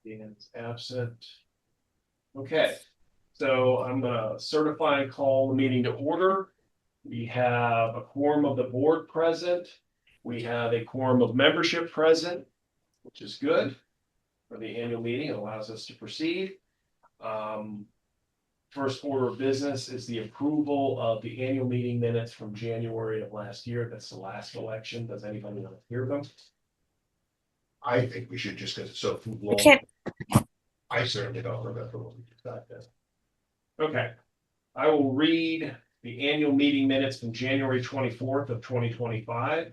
Dan's absent. Okay, so I'm gonna certify and call the meeting to order. We have a quorum of the board present. We have a quorum of membership present, which is good for the annual meeting. It allows us to proceed. First order of business is the approval of the annual meeting minutes from January of last year. That's the last election. Does anybody want to hear them? I think we should just, because it's so I long. can't. I certainly don't remember what we decided. Okay, I will read the annual meeting minutes from January 24th of 2025.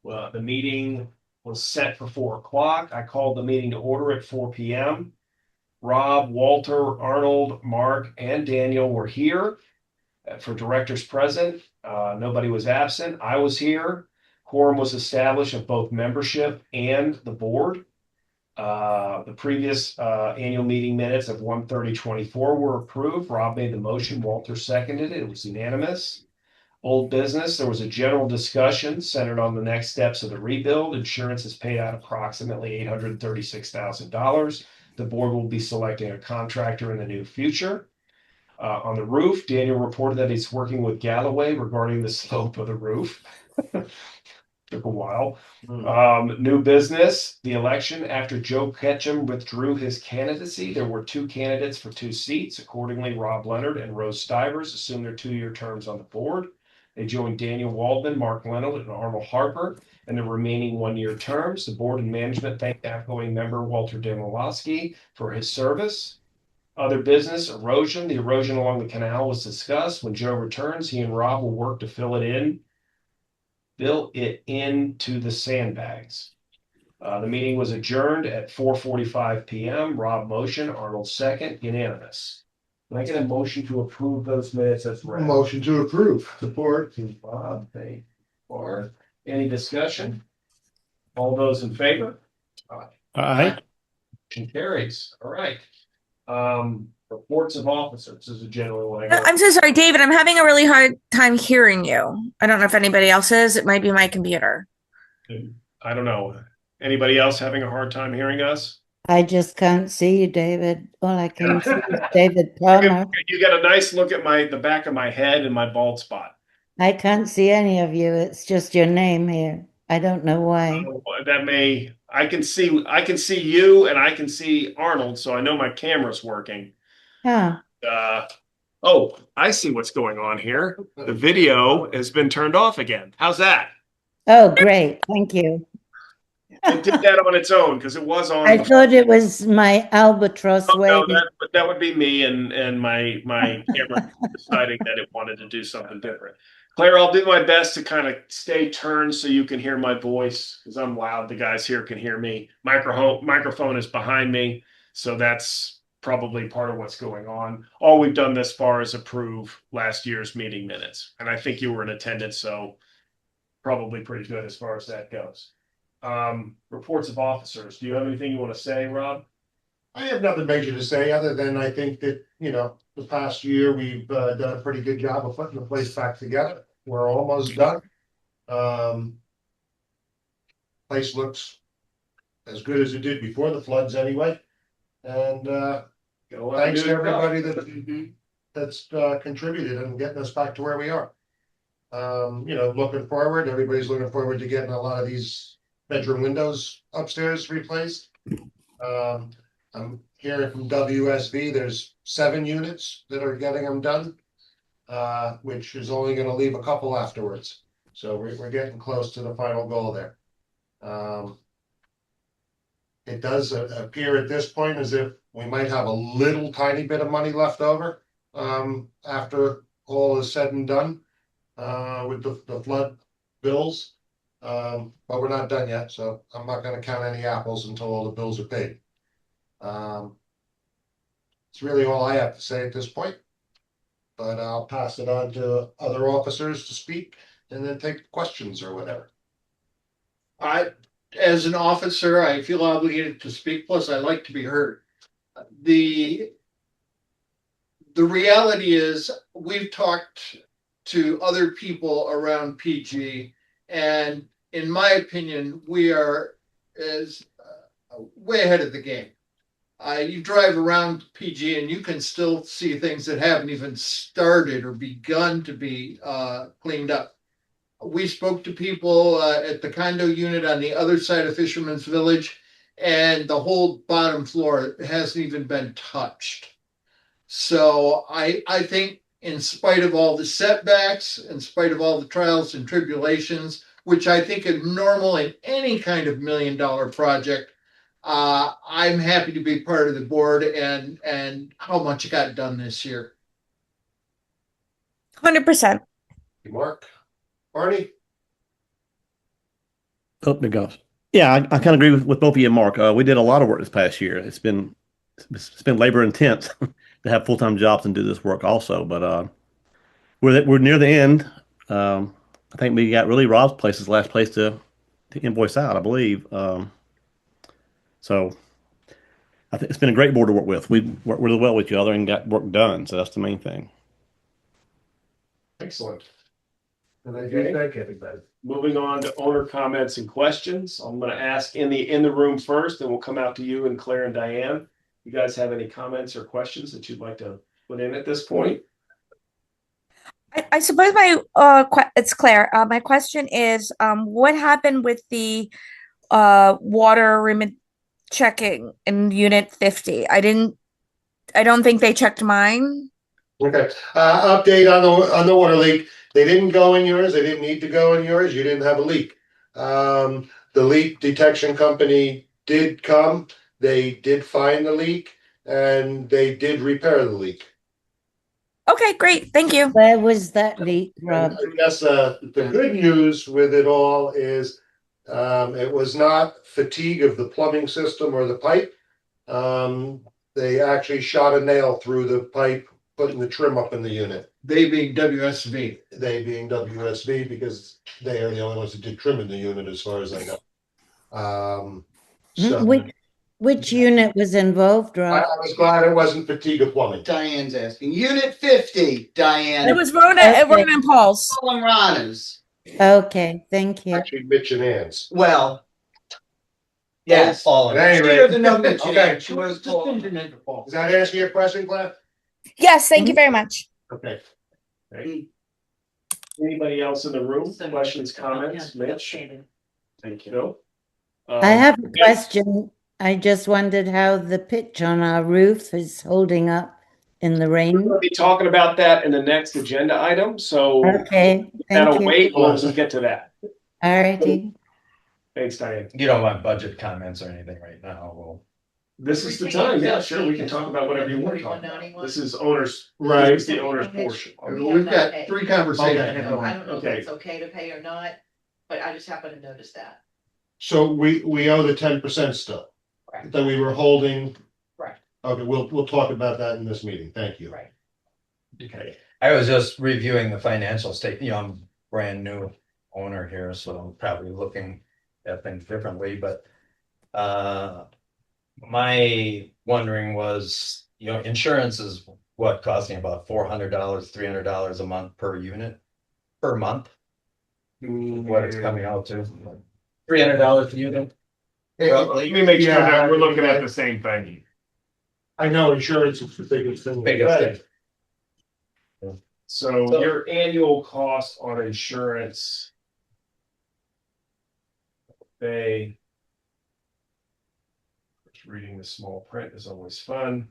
Well, the meeting was set for 4 o'clock. I called the meeting to order at 4 p.m. Rob, Walter, Arnold, Mark, and Daniel were here for directors present. Nobody was absent. I was here. Quorum was established of both membership and the board. The previous annual meeting minutes of 1:30:24 were approved. Rob made the motion. Walter seconded it. It was unanimous. Old business, there was a general discussion centered on the next steps of the rebuild. Insurance has paid out approximately $836,000. The board will be selecting a contractor in the near future. On the roof, Daniel reported that he's working with Galloway regarding the slope of the roof. Took a while. New business, the election. After Joe Ketchum withdrew his candidacy, there were 2 candidates for 2 seats. Accordingly, Rob Leonard and Rose Stivers assumed their 2-year terms on the board. They joined Daniel Waldman, Mark Leonard, and Arnold Harper in the remaining 1-year terms. The board and management thanked outgoing member Walter Demolowski for his service. Other business, erosion. The erosion along the canal was discussed. When Joe returns, he and Rob will work to fill it into the sandbags. The meeting was adjourned at 4:45 p.m. Rob motion, Arnold second, unanimous. Can I get a motion to approve those minutes as read? Motion to approve. Support. Bob, thank you. Any discussion? All those in favor? Aye. Motion carries. All right. Reports of officers is a general one. I'm so sorry, David. I'm having a really hard time hearing you. I don't know if anybody else is. It might be my computer. I don't know. Anybody else having a hard time hearing us? I just can't see you, David. All I can see is David Palmer. You got a nice look at the back of my head and my bald spot. I can't see any of you. It's just your name here. I don't know why. I can see you and I can see Arnold, so I know my camera's working. Huh. Oh, I see what's going on here. The video has been turned off again. How's that? Oh, great. Thank you. It did that on its own because it was on. I thought it was my albatross No, waving. that would be me and my camera deciding that it wanted to do something different. Claire, I'll do my best to kind of stay turned so you can hear my voice because I'm loud. The guys here can hear me. Microphone is behind me, so that's probably part of what's going on. All we've done this far is approve last year's meeting minutes, and I think you were in attendance, so probably pretty good as far as that goes. Reports of officers. Do you have anything you want to say, Rob? I have nothing major to say other than I think that, the past year we've done a pretty good job of putting the place back together. We're almost done. Place looks as good as it did before the floods anyway. And thanks to everybody that's contributed and getting us back to where we are. Looking forward, everybody's looking forward to getting a lot of these bedroom windows upstairs replaced. I'm hearing from WSV, there's 7 units that are getting them done, which is only going to leave a couple afterwards. So we're getting close to the final goal there. It does appear at this point as if we might have a little tiny bit of money left over after all is said and done with the flood bills. But we're not done yet, so I'm not going to count any apples until all the bills are paid. It's really all I have to say at this point, but I'll pass it on to other officers to speak and then take questions or whatever. As an officer, I feel obligated to speak, plus I like to be heard. The reality is we've talked to other people around PG, and in my opinion, we are way ahead of the game. You drive around PG and you can still see things that haven't even started or begun to be cleaned up. We spoke to people at the condo unit on the other side of Fisherman's Village, and the whole bottom floor hasn't even been touched. So I think in spite of all the setbacks, in spite of all the trials and tribulations, which I think is normal in any kind of $1 million project, I'm happy to be part of the board and how much got done this year. 100%. Mark, Barney? Oh, there goes. Yeah, I kind of agree with both of you and Mark. We did a lot of work this past year. It's been labor intense to have full-time jobs and do this work also. But we're near the end. I think we got really Rob's place is the last place to invoice out, I believe. So I think it's been a great board to work with. We worked really well with each other and got work done. So that's the main thing. Excellent. And I do thank everybody. Moving on to owner comments and questions. I'm going to ask in the room first, and we'll come out to you and Claire and Diane. You guys have any comments or questions that you'd like to put in at this point? I suppose it's Claire. My question is, what happened with the water remit checking in unit 50? I don't think they checked mine. Okay, update on the water leak. They didn't go in yours. They didn't need to go in yours. You didn't have a leak. The leak detection company did come. They did find the leak and they did repair the leak. Okay, great. Thank you. Where was that leak, Rob? I guess the good news with it all is it was not fatigue of the plumbing system or the pipe. They actually shot a nail through the pipe, putting the trim up in the unit. They being WSV. They being WSV because they are the only ones that did trim in the unit as far as I know. So Which unit was involved, I Rob? was glad it wasn't fatigue of plumbing. Diane's asking. Unit 50, Diane. It was Rona, Okay. Rona and Paul's. Paul and Rana's. Okay, thank you. Actually, Mitch and Ann's. Well, yes. At any She rate, doesn't know Mitch Okay. yet. She was Paul. does that answer your question, Claire? Yes, thank you very much. Okay. Anybody else in the room? Questions, comments? Mitch? Thank you. I have a question. I just wondered how the pitch on our roof is holding up in the We're rain. going to be talking about that in the next agenda item, so Okay, that'll thank you. wait. We'll get to that. All righty. Thanks, Diane. You don't want budget comments or anything right now. Well, This is the time. Yeah, sure. We can talk about whatever you want to talk about. This is owners. Right. This is the owner's portion. We've got 3 conversations. Okay. I don't know if Okay. it's okay to pay or not, but I just happened to notice that. So we owe the 10% still Right. that we were holding. Right. Okay, we'll talk about that in this meeting. Thank you. Right. Okay. I was just reviewing the financial state, I'm a brand new owner here, so I'm probably looking at things differently, but my wondering was, insurance is what, costing about $400, $300 a month per unit per month? What it's coming out to, $300 a unit? Let me make sure Yeah, that we're looking at the same thing. I know insurance is the biggest thing. Biggest thing. So your annual cost on insurance. Just reading the small print is always fun.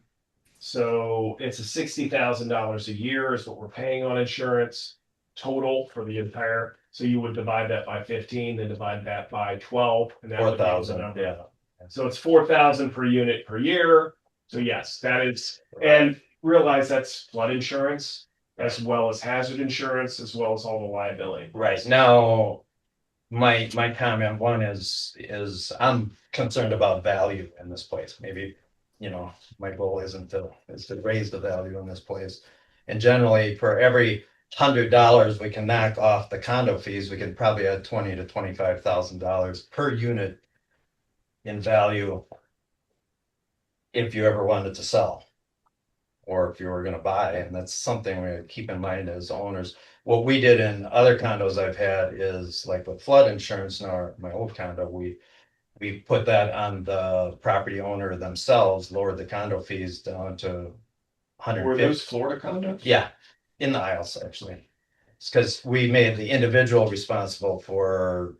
So it's $60,000 a year is what we're paying on insurance total for the entire. So you would divide that by 15, then divide that by 12, and that would be the 4,000, number. yeah. So it's 4,000 per unit per year. So yes, that is, and realize that's flood insurance as well as hazard insurance, as well as all the liability. Right, now, my comment one is I'm concerned about value in this place. Maybe, my goal is to raise the value in this place. And generally, for every $100 we can knock off the condo fees, we can probably add $20,000 to $25,000 per unit in value if you ever wanted to sell or if you were going to buy. And that's something we keep in mind as owners. What we did in other condos I've had is like with flood insurance in my old condo, we we put that on the property owner themselves, lowered the condo fees down to hundred Were fifty. those Florida condos? Yeah, in the aisles, actually. It's because we made the individual responsible for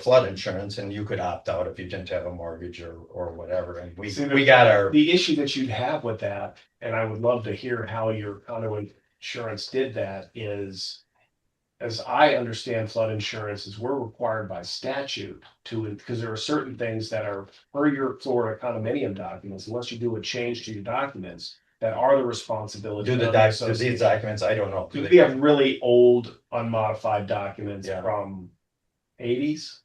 flood insurance, and you could opt out if you didn't have a mortgage or whatever, and See, we got our, The issue that you'd have with that, and I would love to hear how your condo insurance did that, is, as I understand flood insurance, is we're required by statute to, because there are certain things that are per your Florida condominium documents, unless you do a change to your documents, that are the responsibility do of the the these association. documents, I don't know. We have really old unmodified documents Yeah. from eighties.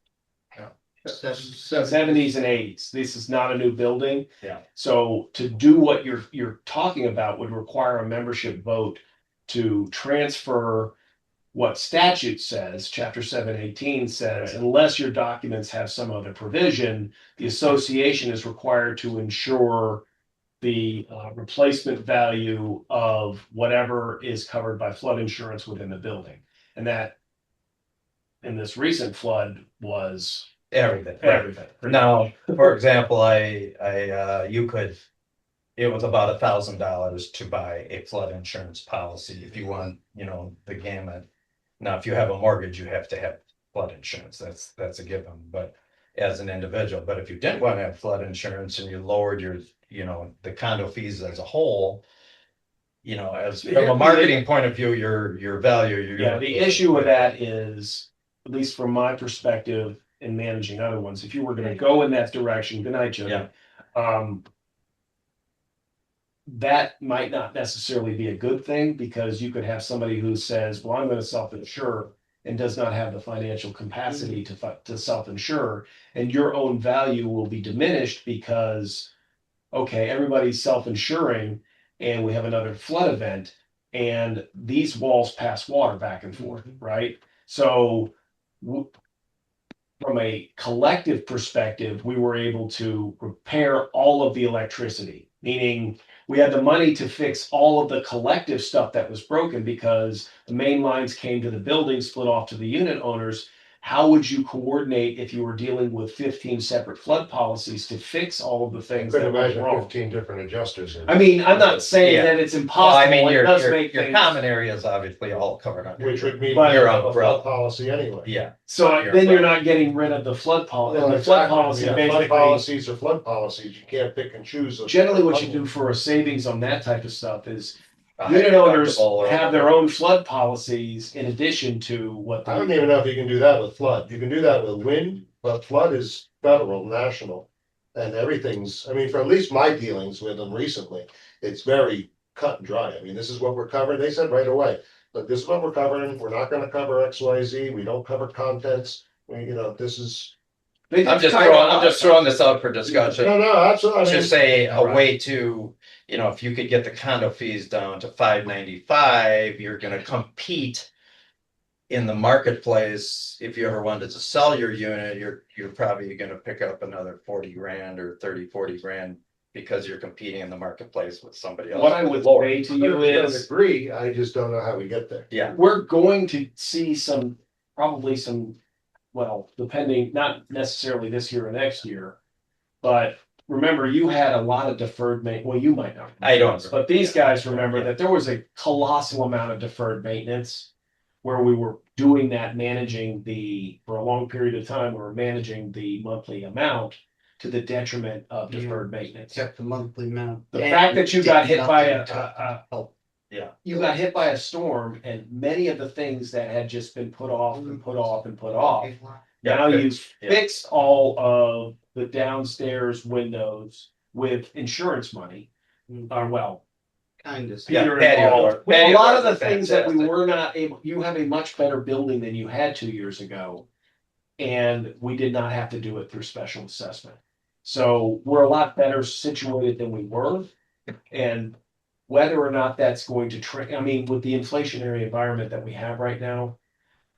Seven. 70s and 80s. This is not a new building. Yeah. So to do what you're talking about would require a membership vote to transfer what statute says, chapter 718 says, unless your documents have some other provision, the association is required to ensure the replacement value of whatever is covered by flood insurance within the building. And that in this recent flood was Everything. everything. Now, for example, it was about $1,000 to buy a flood insurance policy if you want, the gamut. Now, if you have a mortgage, you have to have flood insurance. That's a given, but as an individual, but if you didn't want to have flood insurance and you lowered your, the condo fees as a whole, as from a marketing point of view, your value, Yeah, the issue with that is, at least from my perspective in managing other ones, if you were gonna go in that direction, good night, Jody. Yeah. That might not necessarily be a good thing, because you could have somebody who says, well, I'm gonna self-insure and does not have the financial capacity to self-insure, and your own value will be diminished because, okay, everybody's self-insuring and we have another flood event and these walls pass water back and forth, right? So from a collective perspective, we were able to repair all of the electricity, meaning we had the money to fix all of the collective stuff that was broken because the main lines came to the building, split off to the unit owners. How would you coordinate if you were dealing with 15 separate flood policies to fix all of the I things couldn't that were imagine wrong? 15 different adjusters. I mean, I'm not saying Yeah. that it's Well, impossible. I mean, It does your make your things. common area is obviously all covered under. Which would mean But- your Your umbrella. policy anyway. Yeah. So You're then you're right. not getting rid of the flood policy. Well, The flood exactly. policy Flood basically. policies are flood policies. You can't pick and choose. Generally, what you do for a savings on that type of stuff is A unit owners deductible or have their whatever. own flood policies in addition to what I don't the. even know if you can do that with flood. You can do that with wind, but flood is federal, national. And everything's, I mean, for at least my dealings with them recently, it's very cut and dry. I mean, this is what we're covering. They said right away, look, this is what we're covering. We're not gonna cover X, Y, Z. We don't cover contents. This is. I'm just throwing this out for discussion. No, absolutely. I mean, Just say a Right. way to, if you could get the condo fees down to $595, you're gonna compete in the marketplace. If you ever wanted to sell your unit, you're probably gonna pick up another 40 grand or 40 grand because you're competing in the marketplace with somebody else. What I would Lower. say to I you don't is, agree. I just don't know how we get there. Yeah, we're going to see probably some, well, depending, not necessarily this year or next year. But remember, you had a lot of deferred well, you might not. I don't. But these guys remember that there was a colossal amount of deferred maintenance where we were doing that, for a long period of time, we were managing the monthly amount to the detriment of deferred maintenance. Except the monthly amount. The fact that you got hit by help. you got hit by a storm, and many of the things that had just been put off and put off and put off, now you've fixed all of the downstairs windows with insurance money. Or well, Kind of. Yeah, Peter patio involved. door. Well, a Patio lot of doors the are things that we fantastic. were not able, you have a much better building than you had 2 years ago. And we did not have to do it through special assessment. So we're a lot better situated than we were. And whether or not that's going to I mean, with the inflationary environment that we have right now,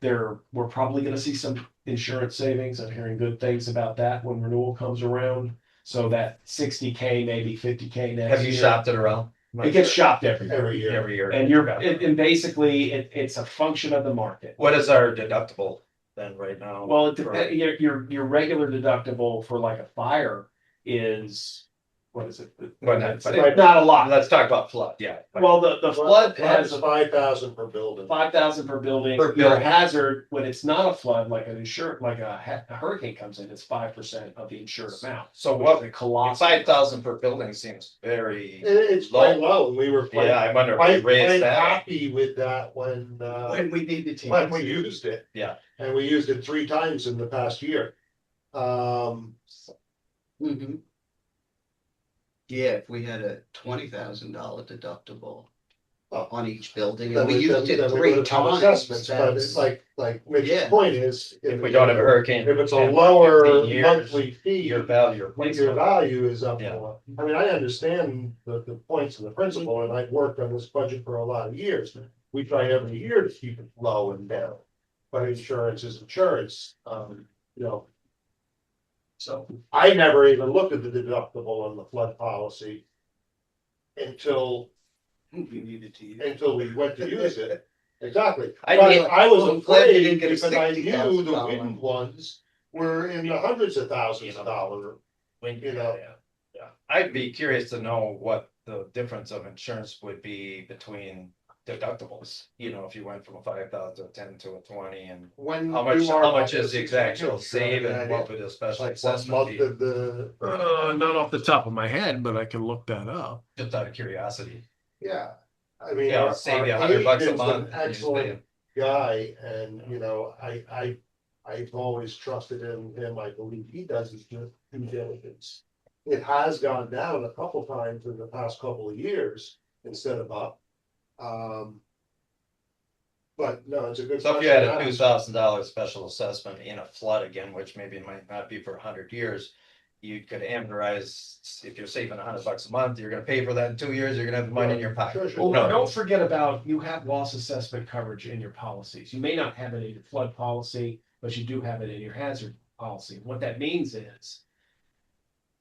we're probably gonna see some insurance savings. I'm hearing good things about that when renewal comes around. So that 60K, maybe 50K next year. Have you shopped it around? It gets shopped every year. Every year. Every year. And basically, it's a function of the market. What is our deductible? than right now. Well, it depends, your regular deductible for like a fire is, what is it? Well, It's but- not a lot. Let's talk about flood, yeah. Well, the flood has That's 5,000 per building. 5,000 per building. Per Your building. hazard, when it's not a flood, like an insured, like a hurricane comes in, it's 5% of the insured amount. So Which what, is a colossal. 5,000 per building seems very, It's quite low, and we were quite, yeah, I wonder if quite, we raised quite that. happy with that when we needed to. we used it. Yeah. And we used it 3 times in the past year. Mhm. Yeah, if we had a $20,000 deductible on each building, and we used it then we 3 would have times. assessments, but that's- it's like Mitch's Yeah. point is. If we don't have a hurricane. If it's a 10, lower 15 years, monthly fee, Your value, your when place. your value is up. Yeah. more. I mean, I understand the points and the principle, and I've worked on this budget for a lot of years. We try every year to keep it low and down. But insurance is insurance, you know. So I never even looked at the deductible on the flood policy. Until We needed to use. until we went to use it. Exactly. I But mean, I was I'm glad you afraid didn't get a because I knew the $60,000 wind ones were in the hundreds of thousands of dollars. You know. Yeah, I'd be curious to know what the difference of insurance would be between deductibles. You know, if you went from a 5,000 to a 10 to a 20, and When. how much, you are how much is on the actual this, save, and idea. what would a special Like what assessment month be? did the, Not off the top of my head, but I can look that up. Just out of curiosity. yeah, I mean. Yeah, our- save you our $100 a agent's an month. and you just pay Excellent him. guy, and you know, I've always trusted in him, I believe he does his due diligence. It has gone down a couple times in the past couple of years instead of up. But no, it's a good. So if you had a question to ask. $2,000 special assessment in a flood again, which maybe it might not be for 100 years. You could amortize, if you're saving $100 a month, you're gonna pay for that in 2 years, you're gonna have the money in your pocket. Sure, sure. Well, No. don't forget about, you have loss assessment coverage in your policies. You may not have it in your flood policy, but you do have it in your hazard policy. What that means is,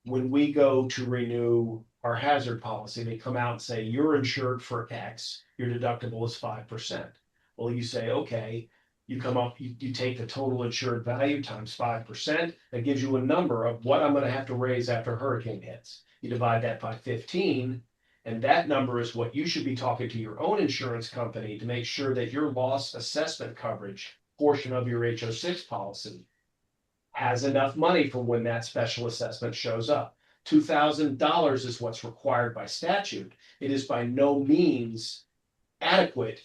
when we go to renew our hazard policy, they come out and say, you're insured for X, your deductible is 5%. Well, you say, okay, you come up, you take the total insured value times 5%, that gives you a number of what I'm gonna have to raise after a hurricane hits. You divide that by 15, and that number is what you should be talking to your own insurance company to make sure that your loss assessment coverage portion of your HO6 policy has enough money for when that special assessment shows up. $2,000 is what's required by statute. It is by no means adequate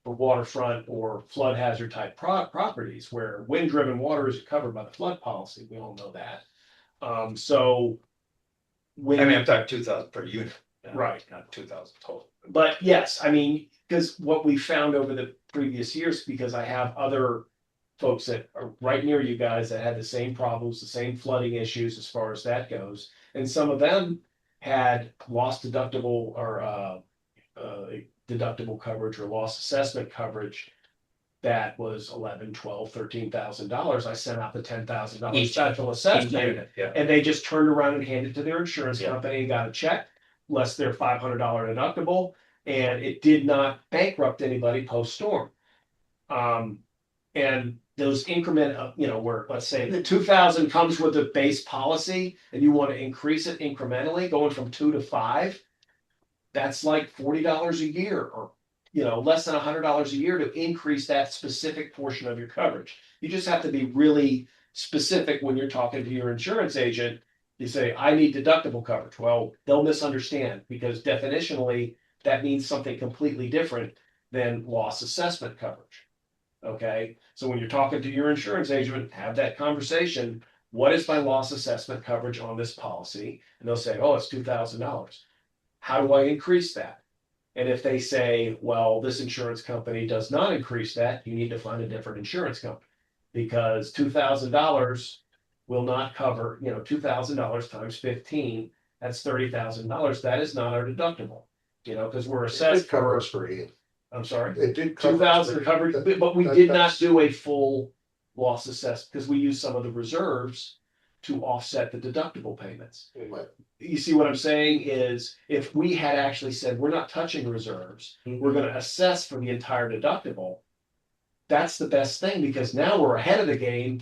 for waterfront or flood hazard type properties where wind driven water is covered by the flood policy. We all know that. So when I mean, I'm talking 2,000 per unit. Right. Not 2,000 total. But yes, I mean, because what we found over the previous years, because I have other folks that are right near you guys that had the same problems, the same flooding issues as far as that goes. And some of them had loss deductible or deductible coverage or loss assessment coverage that was $11, $12, $13,000. I sent out the $10,000 Each- special Each assessment. unit, yeah. And they just turned around and handed it to their insurance Yeah. company and got a check, less their $500 deductible, and it did not bankrupt anybody post-storm. And those increment of, where, let's say the 2,000 comes with a base policy and you want to increase it incrementally, going from 2 to 5, that's like $40 a year or, less than $100 a year to increase that specific portion of your coverage. You just have to be really specific when you're talking to your insurance agent. You say, I need deductible coverage. Well, they'll misunderstand because definitionally, that means something completely different than loss assessment coverage. Okay, so when you're talking to your insurance agent, have that conversation. What is my loss assessment coverage on this policy? And they'll say, oh, it's $2,000. How do I increase that? And if they say, well, this insurance company does not increase that, you need to find a different insurance company. Because $2,000 will not cover, $2,000 times 15, that's $30,000. That is not our deductible, because we're assessed Cover for, us for Ian. I'm sorry. It did. cover us 2,000 for- coverage, that- but we that- did not that's- do a full loss assessment because we used some of the reserves to offset the deductible payments. But You see what I'm saying is if we had actually said, we're not touching reserves, we're gonna assess for the entire deductible, that's the best thing because now we're ahead of the game.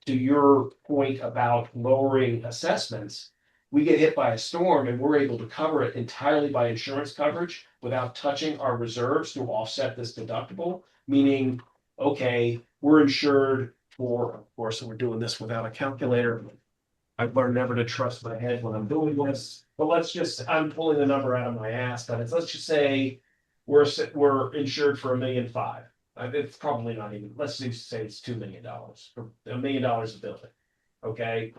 To your point about lowering assessments, we get hit by a storm and we're able to cover it entirely by insurance coverage without touching our reserves to offset this deductible. Meaning, okay, we're insured for, of course, we're doing this without a calculator. I've learned never to trust my head when I'm doing this, but I'm pulling the number out of my ass, but let's just say we're insured for $1.5 million. It's probably not even, let's just say it's $2 million, for $1 million a building. Okay.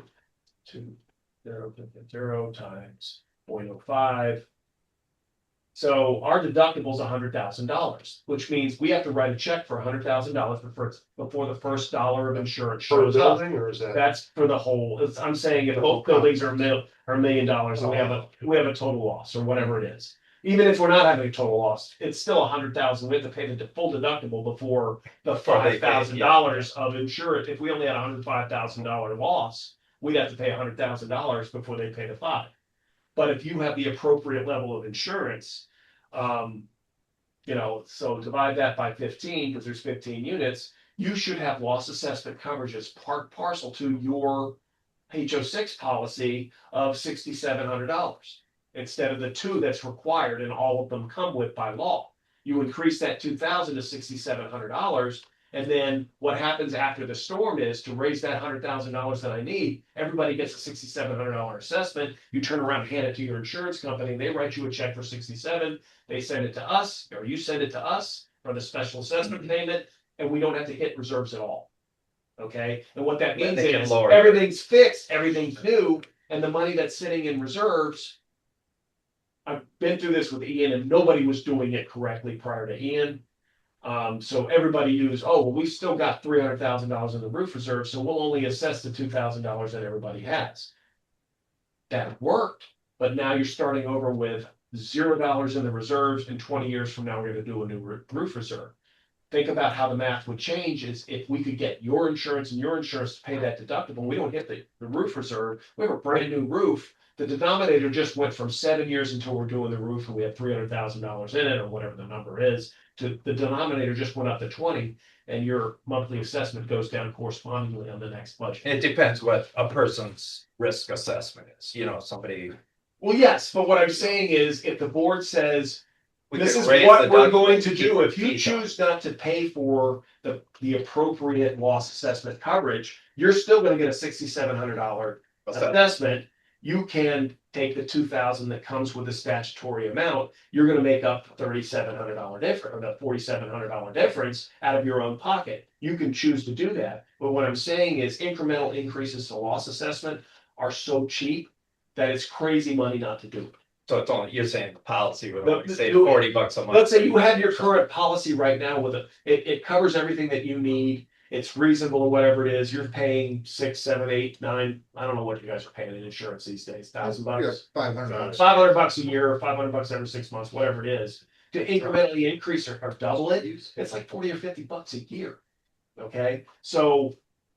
0 times 0.05. So our deductible is $100,000, which means we have to write a check for $100,000 before the first dollar of insurance For a shows up. building, or is that? That's for the whole. I'm saying if both buildings are $1 million, and we have a total loss or whatever it is. Even if we're not having a total loss, it's still $100,000. We have to pay the full deductible before the $5,000 of insurance. If we only had $105,000 loss, we'd have to pay $100,000 before they pay the $5,000. But if you have the appropriate level of insurance, so divide that by 15 because there's 15 units, you should have loss assessment coverage as part parcel to your HO6 policy of $6,700 instead of the $2,000 that's required and all of them come with by law. You increase that $2,000 to $6,700. And then what happens after the storm is to raise that $100,000 that I need, everybody gets a $6,700 assessment. You turn around and hand it to your insurance company. They write you a check for $67,000. They send it to us, or you send it to us for the special assessment payment, and we don't have to hit reserves at all. Okay. And what that means is everything's fixed, everything's new, and the money that's sitting in reserves. I've been through this with Ian, and nobody was doing it correctly prior to Ian. So everybody used, we still got $300,000 in the roof reserve, so we'll only assess the $2,000 that everybody has. That worked, but now you're starting over with $0 in the reserves, and 20 years from now, we're going to do a new roof reserve. Think about how the math would change is if we could get your insurance and your insurance to pay that deductible, we don't hit the roof reserve, we have a brand new roof. The denominator just went from 7 years until we're doing the roof and we have $300,000 in it or whatever the number is. To the denominator just went up to 20 and your monthly assessment goes down correspondingly on the next budget. It depends what a person's risk assessment is, somebody. Well, yes, but what I'm saying is if the board says, this is what we're going to do, if you choose not to pay for the appropriate loss assessment coverage, you're still going to get a $6,700 assessment. You can take the $2,000 that comes with the statutory amount. You're going to make up the $3,700 difference or the $4,700 difference out of your own pocket. You can choose to do that. But what I'm saying is incremental increases to loss assessment are so cheap that it's crazy money not to do it. So it's only, you're saying the policy would only save $40 a month. Let's say you have your current policy right now with it covers everything that you need. It's reasonable or whatever it is. You're paying $6, $7, $8, $9. I don't know what you guys are paying in insurance these days. $1,000, Yeah, $500. $500 a year, $500 every 6 months, whatever it is. To incrementally increase or double it, it's like $40 or $50 a year. Okay, so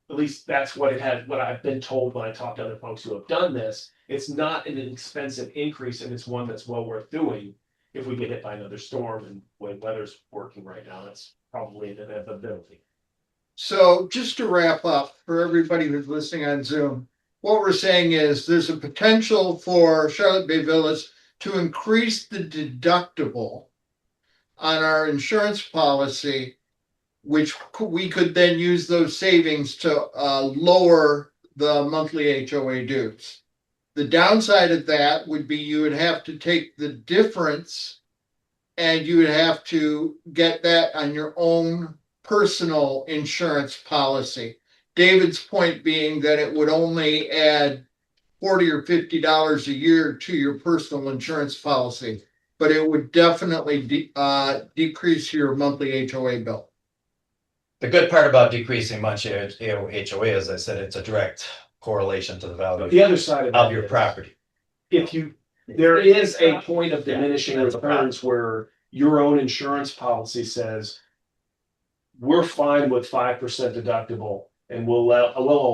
at least that's what I've been told when I talk to other folks who have done this. It's not an expensive increase, and it's one that's well worth doing if we get hit by another storm. And when weather's working right now, that's probably an inevitability. So just to wrap up for everybody who's listening on Zoom, what we're saying is there's a potential for Charlotte Bay Villas to increase the deductible on our insurance policy, which we could then use those savings to lower the monthly HOA dues. The downside of that would be you would have to take the difference and you would have to get that on your own personal insurance policy. David's point being that it would only add $40 or $50 a year to your personal insurance policy, but it would definitely decrease your monthly HOA bill. The good part about decreasing monthly HOA, as I said, it's a direct correlation to the value The other side of your property. There is a point of diminishing returns where your own insurance policy says we're fine with 5% deductible and will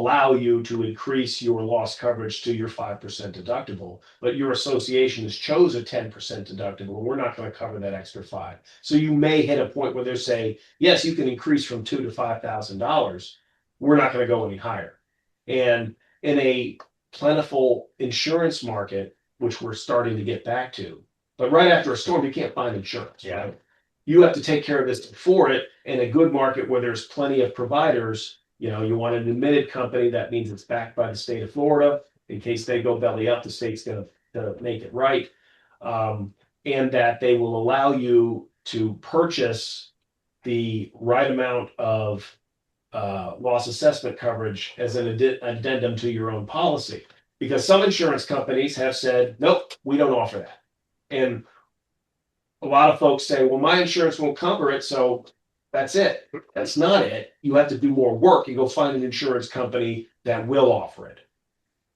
allow you to increase your loss coverage to your 5% deductible. But your association has chose a 10% deductible. We're not going to cover that extra 5. So you may hit a point where they're saying, yes, you can increase from $2,000 to $5,000. We're not going to go any higher. And in a plentiful insurance market, which we're starting to get back to, but right after a storm, you can't find insurance. Yeah. Right? You have to take care of this before it. In a good market where there's plenty of providers, you know, you want an admitted company. That means it's backed by the state of Florida. In case they go belly up, the state's going to make it right. And that they will allow you to purchase the right amount of loss assessment coverage as an addendum to your own policy. Because some insurance companies have said, nope, we don't offer that. And a lot of folks say, well, my insurance won't cover it, so that's it. That's not it. You have to do more work. You go find an insurance company that will offer it.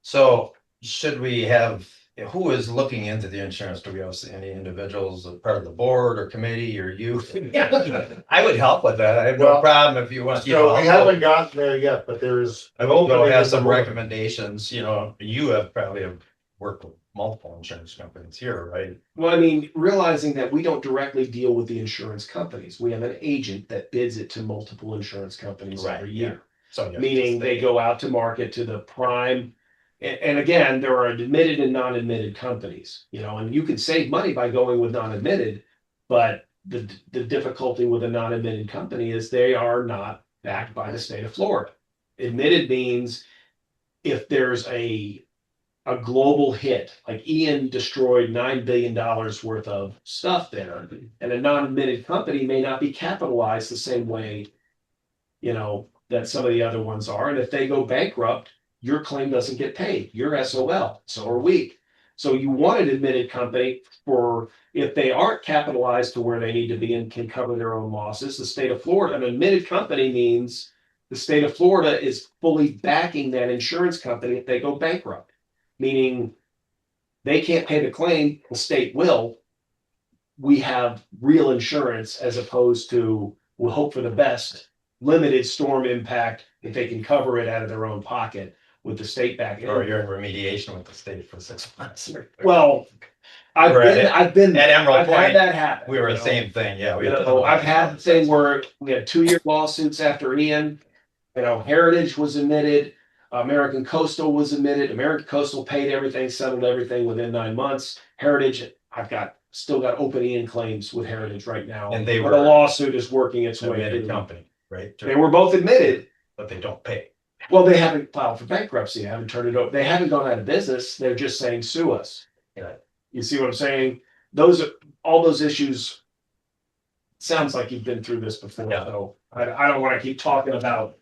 So should we have, who is looking into the insurance? Do we have any individuals, a part of the board or committee or you? I would help with that. I have no Well, problem if you want. You So know, we haven't gotten there yet, but there is. I will opening have in the some board. recommendations, you know, you have probably have worked with multiple insurance companies here, right? Well, I mean, realizing that we don't directly deal with the insurance companies. We have an agent that bids it to multiple insurance companies Right, every yeah. year. So you have to Meaning they stay- go out to market to the prime. And again, there are admitted and non-admitted companies, you know, and you can save money by going with non-admitted, but the difficulty with a non-admitted company is they are not backed by the state of Florida. Admitted means if there's a global hit, like Ian destroyed $9 billion worth of stuff there, and a non-admitted company may not be capitalized the same way, you know, that some of the other ones are. And if they go bankrupt, your claim doesn't get paid. You're SOL. So are we. So you want an admitted company for if they aren't capitalized to where they need to be and can cover their own losses. The state of Florida, an admitted company means the state of Florida is fully backing that insurance company if they go bankrupt, meaning they can't pay the claim, the state will. We have real insurance as opposed to we'll hope for the best, limited storm impact if they can cover it out of their own pocket with the state back. Or you're in remediation with the state for 6 months. Well, I've been At Emerald I've had Point, that happen. we were you the know? same thing, yeah. We You had know, I've had the thing where we had 2-year lawsuits after Ian. You know, Heritage was admitted, American Coastal was admitted. American Coastal paid everything, settled everything within 9 months. Heritage, still got open Ian claims with Heritage right now. And they but were a lawsuit is working its way admitted through. company, right? They were both admitted. But they don't pay. Well, they haven't filed for bankruptcy. They haven't turned it over. They haven't gone out of business. They're just saying sue us. Yeah. You see what I'm saying? All those issues. Sounds like you've been through this before. Yeah. So I don't want to keep talking about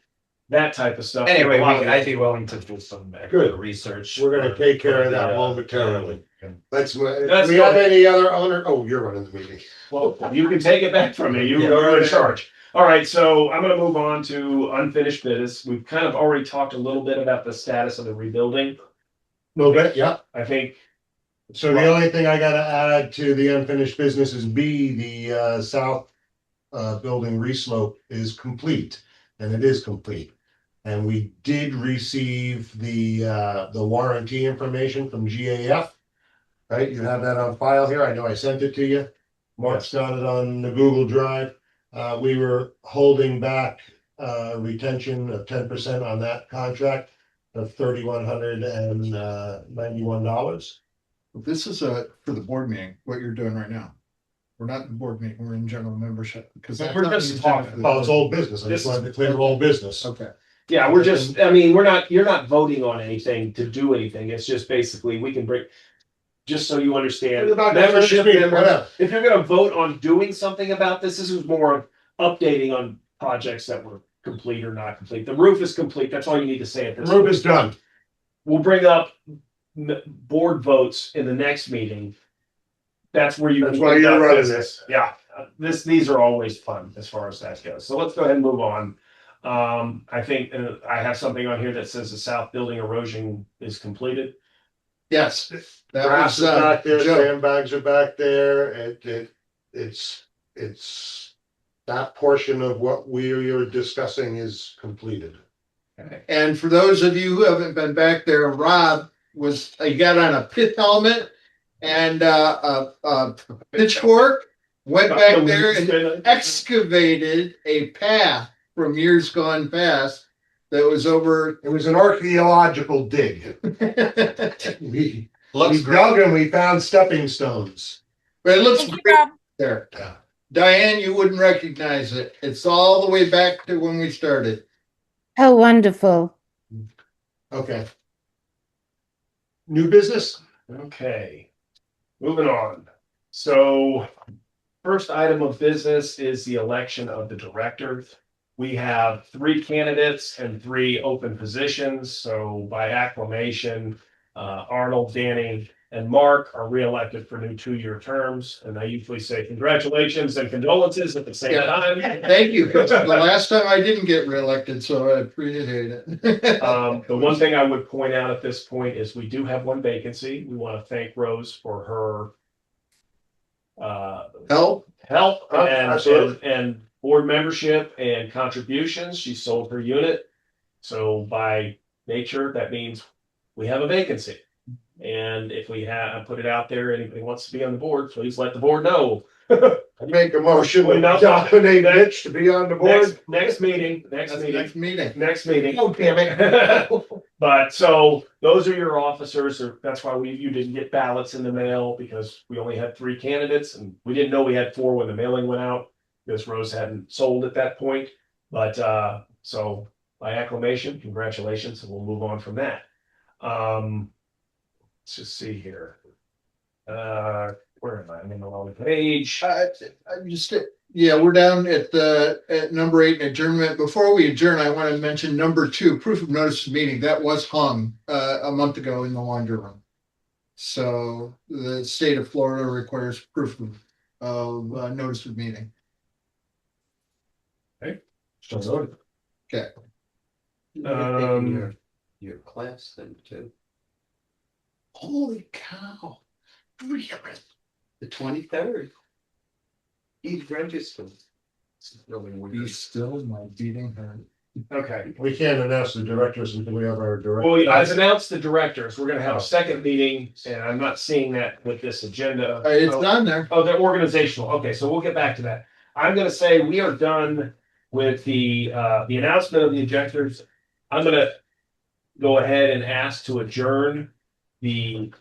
that type of stuff. Anyway, A lot of I'd be willing to do some Good. research. We're gonna take care of that for the, momentarily. and- Let's, do That's we have good. any other owner? Oh, you're running the meeting. Well, you can take it back from me. Yeah. You're in charge. All right, so I'm gonna move on to unfinished business. We've kind of already talked a little bit about the status of the rebuilding. No bet, yeah. I think, So the only thing I gotta add to the unfinished business is B, the south building reslope is complete, and it is complete. And we did receive the warranty information from GAF. Right, you have that on file here. I know I sent it to you. Mark's got it on the Google Drive. We were holding back retention of 10% on that contract of $3,191. This is for the board meeting, what you're doing right now. We're not in board meeting, we're in general membership, because We're just talking. Oh, it's old business. I just wanted to clear old business. Okay, yeah, you're not voting on anything to do anything. It's just basically we can bring, just so you understand, It's about membership membership, members. whatever. If you're gonna vote on doing something about this is more of updating on projects that were complete or not complete. The roof is complete. That's all you need to say at The this roof point. is done. We'll bring up board votes in the next meeting. That's where you. That's can why bring you're up running business. Yeah, these are always fun as far as that goes. So let's go ahead and move on. I think I have something on here that says the south building erosion is completed. yes, that Grass was, is back there, Joe. sandbags are back there. It's that portion of what we are discussing is completed. And for those of you who haven't been back there, Rob he got on a pith helmet and a pitchfork, went back there and excavated a path from years gone past that was over. It was an archaeological dig. We dug and we found stepping stones. But it looks Thank you, great Rob. there. Diane, you wouldn't recognize it. It's all the way back to when we started. How wonderful. Okay. New business? Okay, moving on. So first item of business is the election of the directors. We have 3 candidates and 3 open positions. So by acclamation, Arnold, Danny, and Mark are reelected for new 2-year terms. And I usually say congratulations and condolences at the same Yeah. time. Thank you. The last time I didn't get reelected, so I appreciate it. The one thing I would point out at this point is we do have 1 vacancy. We want to thank Rose for her Help. Absolutely. and board membership and contributions. She sold her unit. So by nature, that means we have a vacancy. And if we have, put it out there, anybody wants to be on the board, please let the board know. I make a motion to Well, no. nominate Mitch to be on the board. Next meeting. That's the next meeting. Oh, damn it. But so those are your officers. That's why you didn't get ballots in the mail, because we only had 3 candidates and we didn't know we had 4 when the mailing went out because Rose hadn't sold at that point. But so by acclamation, congratulations, and we'll move on from that. Let's just see here. Where am I? I'm in the wrong page. We're down at number 8 in adjournment. Before we adjourn, I want to mention number 2, proof of notice of meeting. That was hung a month ago in the laundry room. So the state of Florida requires proof of notice of meeting. So noted. Okay. Your class then too. Holy cow. Really? The 23rd. He's registered. You still my beating her. Okay. We can't announce the directors until we have our director. Well, I've announced the directors. We're gonna have a second meeting, and I'm not seeing that with this agenda. It's on there. Oh, they're organizational. Okay, so we'll get back to that. I'm gonna say we are done with the announcement of the objectors. I'm gonna go ahead and ask to adjourn the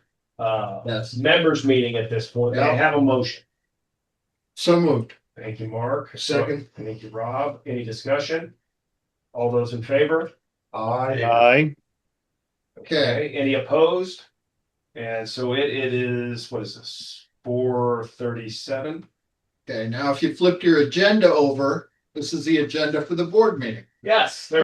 Yes. members meeting at this point. I Yeah. have a motion. So moved. Thank you, Mark. Second. Thank you, Rob. Any discussion? All those in favor? Aye. Okay. Any opposed? And so it is, what is this? 4:37? Okay. Now, if you flipped your agenda over, this is the agenda for the board meeting. Yes, there